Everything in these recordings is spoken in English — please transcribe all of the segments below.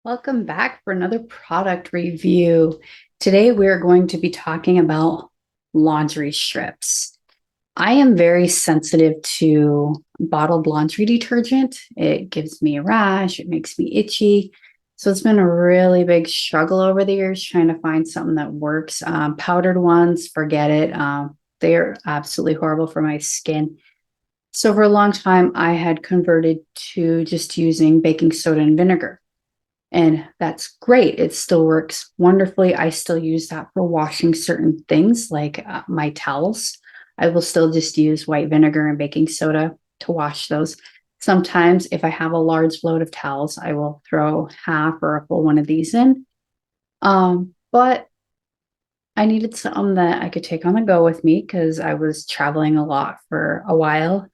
Welcome back for another product review. Today we're going to be talking about laundry strips. I am very sensitive to bottled laundry detergent. It gives me a rash, it makes me itchy. So it's been a really big struggle over the years trying to find something that works. Powdered ones, forget it. They are absolutely horrible for my skin. So for a long time, I had converted to just using baking soda and vinegar. And that's great. It still works wonderfully. I still use that for washing certain things like my towels. I will still just use white vinegar and baking soda to wash those. Sometimes, if I have a large load of towels, I will throw half or a full one of these in. But I needed something that I could take on the go with me because I was traveling a lot for a while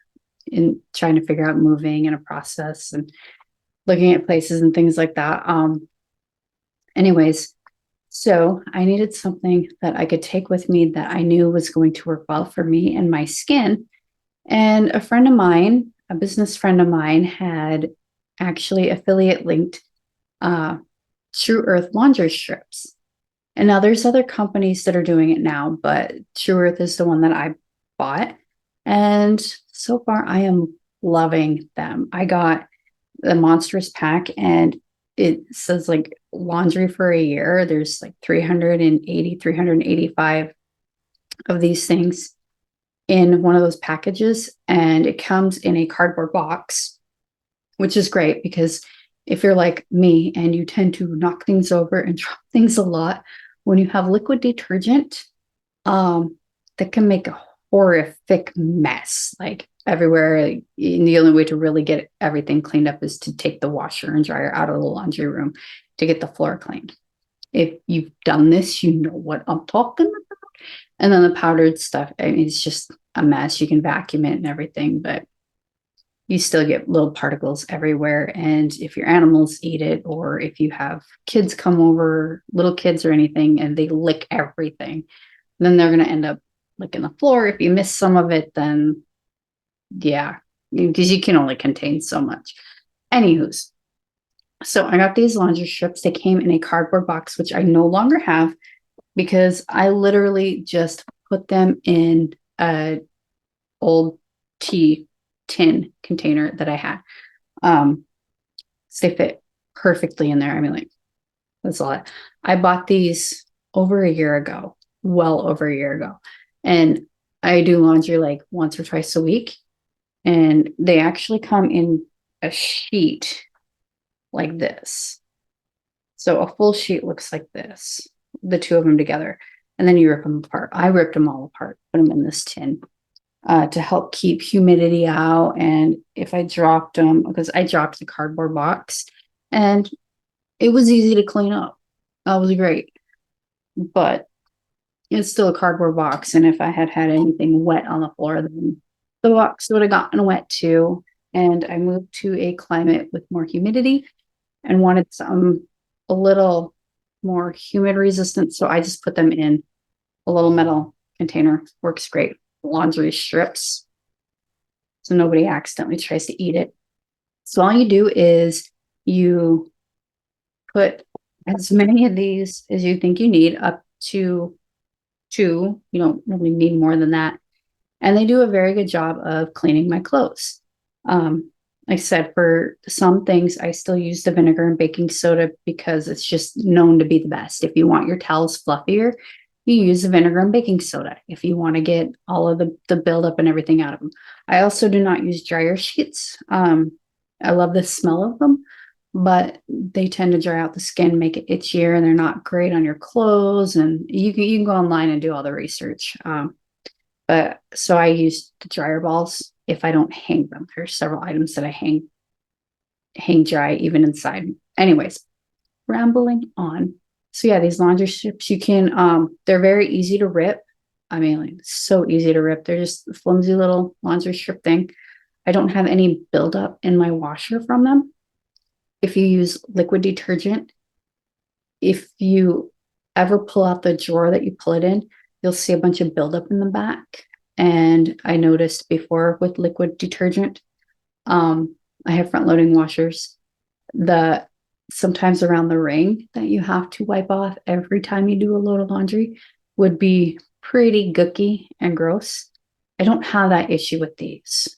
in trying to figure out moving and a process and looking at places and things like that. Anyways, so I needed something that I could take with me that I knew was going to work well for me and my skin. And a friend of mine, a business friend of mine, had actually affiliate linked True Earth laundry strips. And now there's other companies that are doing it now, but True Earth is the one that I bought. And so far, I am loving them. I got the monstrous pack and it says like laundry for a year. There's like 385 of these things in one of those packages, and it comes in a cardboard box, which is great because if you're like me and you tend to knock things over and drop things a lot, when you have liquid detergent, that can make a horrific mess, like everywhere. And the only way to really get everything cleaned up is to take the washer and dryer out of the laundry room to get the floor cleaned. If you've done this, you know what I'm talking about. And then the powdered stuff, I mean, it's just a mess. You can vacuum it and everything, but you still get little particles everywhere. And if your animals eat it, or if you have kids come over, little kids or anything, and they lick everything, then they're going to end up licking the floor. If you miss some of it, then yeah, because you can only contain so much. Anywho's, so I got these laundry strips. They came in a cardboard box, which I no longer have because I literally just put them in a old tea tin container that I had. So they fit perfectly in there. I mean, like, that's a lot. I bought these over a year ago, well over a year ago. And I do laundry like once or twice a week. And they actually come in a sheet like this. So a full sheet looks like this, the two of them together. And then you rip them apart. I ripped them all apart, put them in this tin to help keep humidity out. And if I dropped them, because I dropped the cardboard box and it was easy to clean up. That was great. But it's still a cardboard box. And if I had had anything wet on the floor, then the box would have gotten wet too. And I moved to a climate with more humidity and wanted some a little more humid resistant. So I just put them in a little metal container. Works great. Laundry strips. So nobody accidentally tries to eat it. So all you do is you put as many of these as you think you need, up to two. You don't really need more than that. And they do a very good job of cleaning my clothes. Like I said, for some things, I still use the vinegar and baking soda because it's just known to be the best. If you want your towels fluffier, you use the vinegar and baking soda. If you want to get all of the buildup and everything out of them. I also do not use dryer sheets. I love the smell of them, but they tend to dry out the skin, make it itchier, and they're not great on your clothes. And you can go online and do all the research. But so I use the dryer balls if I don't hang them. There's several items that I hang dry even inside. Anyways, rambling on. So yeah, these laundry strips, you can they're very easy to rip. I mean, like, so easy to rip. They're just a flimsy little laundry strip thing. I don't have any buildup in my washer from them. If you use liquid detergent, if you ever pull out the drawer that you pull it in, you'll see a bunch of buildup in the back. And I noticed before with liquid detergent, I have front loading washers. The sometimes around the ring that you have to wipe off every time you do a load of laundry would be pretty gooky and gross. I don't have that issue with these.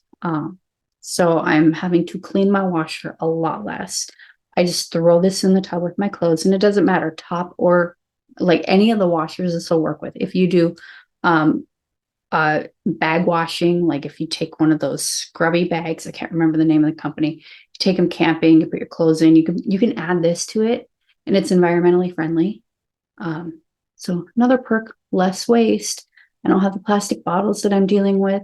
So I'm having to clean my washer a lot less. I just throw this in the tub with my clothes, and it doesn't matter top or like any of the washers this will work with. If you do um, bag washing, like if you take one of those scrubby bags, I can't remember the name of the company, you take them camping, you put your clothes in, you can add this to it, and it's environmentally friendly. So another perk, less waste. I don't have the plastic bottles that I'm dealing with.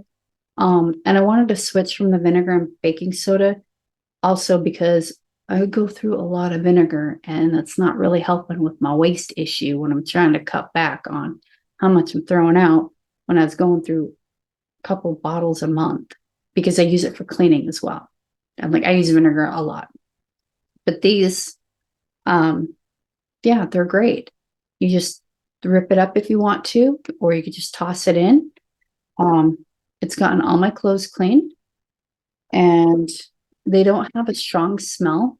And I wanted to switch from the vinegar and baking soda also because I would go through a lot of vinegar, and that's not really helping with my waste issue when I'm trying to cut back on how much I'm throwing out when I was going through a couple bottles a month because I use it for cleaning as well. I use vinegar a lot. But these, um, yeah, they're great. You just rip it up if you want to, or you could just toss it in. Um, it's gotten all my clothes clean, and they don't have a strong smell.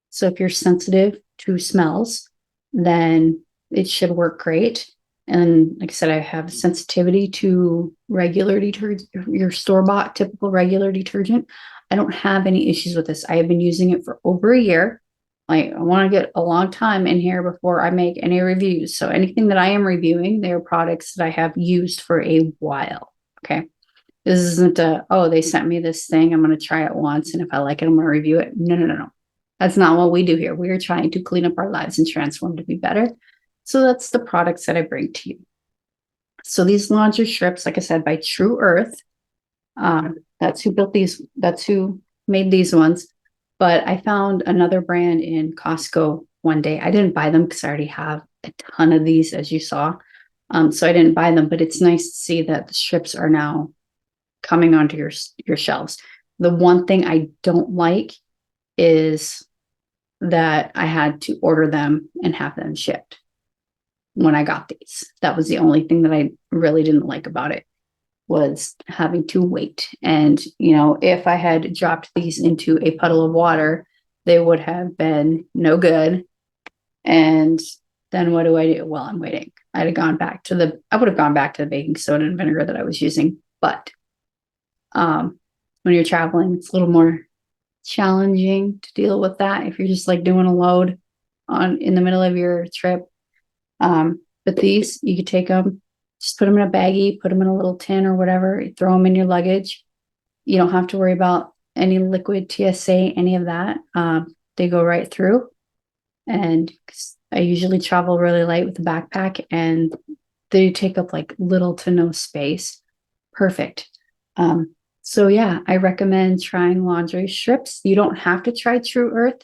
So if you're sensitive to smells, then it should work great. And like I said, I have sensitivity to regular detergent, your store-bought typical regular detergent. I don't have any issues with this. I have been using it for over a year. Like I want to get a long time in here before I make any reviews. So anything that I am reviewing, they are products that I have used for a while. Okay. This isn't oh, they sent me this thing. I'm going to try it once. And if I like it, I'm going to review it. No, no, no, no. That's not what we do here. We are trying to clean up our lives and transform to be better. So that's the products that I bring to you. So these laundry strips, like I said, by True Earth. That's who built these. That's who made these ones. But I found another brand in Costco one day. I didn't buy them because I already have a ton of these, as you saw. So I didn't buy them, but it's nice to see that the strips are now coming onto your shelves. The one thing I don't like is that I had to order them and have them shipped when I got these. That was the only thing that I really didn't like about it, was having to wait. And, if I had dropped these into a puddle of water, they would have been no good. And then what do I do? Well, I'm waiting. I would have gone back to the baking soda and vinegar that I was using. But when you're traveling, it's a little more challenging to deal with that if you're just like doing a load in the middle of your trip. But these, you could take them, just put them in a baggie, put them in a little tin or whatever, throw them in your luggage. You don't have to worry about any liquid TSA, any of that. They go right through. And I usually travel really light with a backpack, and they take up like little to no space. Perfect. So yeah, I recommend trying laundry strips. You don't have to try True Earth.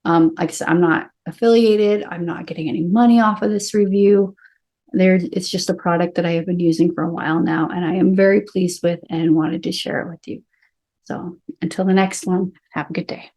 Like I said, I'm not affiliated. I'm not getting any money off of this review. It's just a product that I have been using for a while now, and I am very pleased with and wanted to share it with you. So until the next one, have a good day.